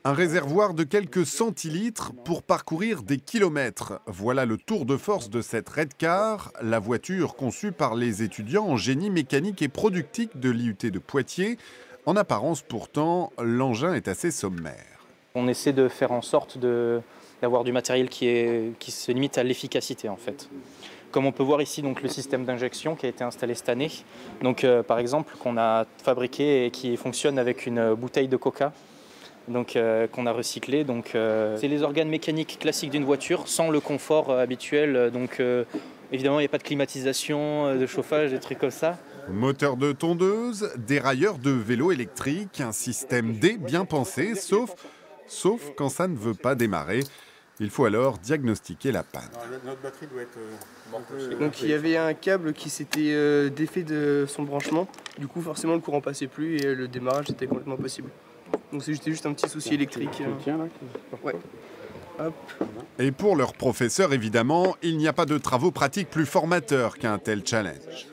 Un réservoir de quelques centilitres pour parcourir des kilomètres. Voilà le tour de force de cette Redcar, la voiture conçue par les étudiants en génie mécanique et productique de l'IUT de Poitiers. En apparence pourtant, l'engin est assez sommaire. On essaie de faire en sorte d'avoir du matériel qui se limite à l'efficacité en fait. Comme on peut voir ici, donc, le système d'injection qui a été installé cette année, donc, par exemple, qu'on a fabriqué et qui fonctionne avec une bouteille de coca. Donc, qu'on a recyclé. Donc, c'est les organes mécaniques classiques d'une voiture sans le confort habituel. Donc, évidemment, il n'y a pas de climatisation, de chauffage, des trucs comme ça. Moteur de tondeuse, dérailleur de vélo électrique, un système D bien pensé, sauf quand ça ne veut pas démarrer. Il faut alors diagnostiquer la panne. Notre batterie doit être... Donc il y avait un câble qui s'était défait de son branchement. Du coup, forcément, le courant passait plus et le démarrage était complètement impossible. Donc c'était juste un petit souci électrique. Tiens là. Ouais. Hop. Et pour leurs professeurs, évidemment, il n'y a pas de travaux pratiques plus formateurs qu'un tel challenge.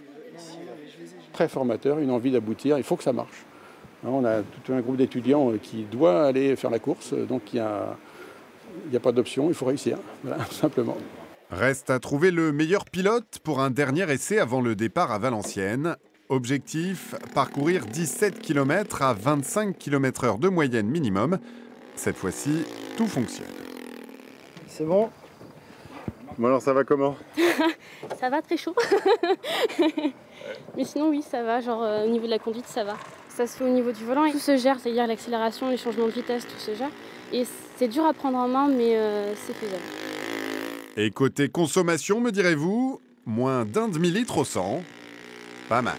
Très formateur, une envie d'aboutir, il faut que ça marche. On a tout un groupe d'étudiants qui doit aller faire la course, donc il n'y a pas d'option, il faut réussir, voilà, tout simplement. Reste à trouver le meilleur pilote pour un dernier essai avant le départ à Valenciennes. Objectif, parcourir 17 km à 25 km/h de moyenne minimum. Cette fois-ci, tout fonctionne. C'est bon. Bon alors ça va comment? Ça va, très chaud. Mais sinon oui, ça va, genre au niveau de la conduite, ça va. Ça se fait au niveau du volant et tout se gère, c'est-à-dire l'accélération, les changements de vitesse, tout se gère. Et c'est dur à prendre en main, mais c'est faisable. Et côté consommation, me direz-vous, moins d'1 demi-litre au 100, pas mal.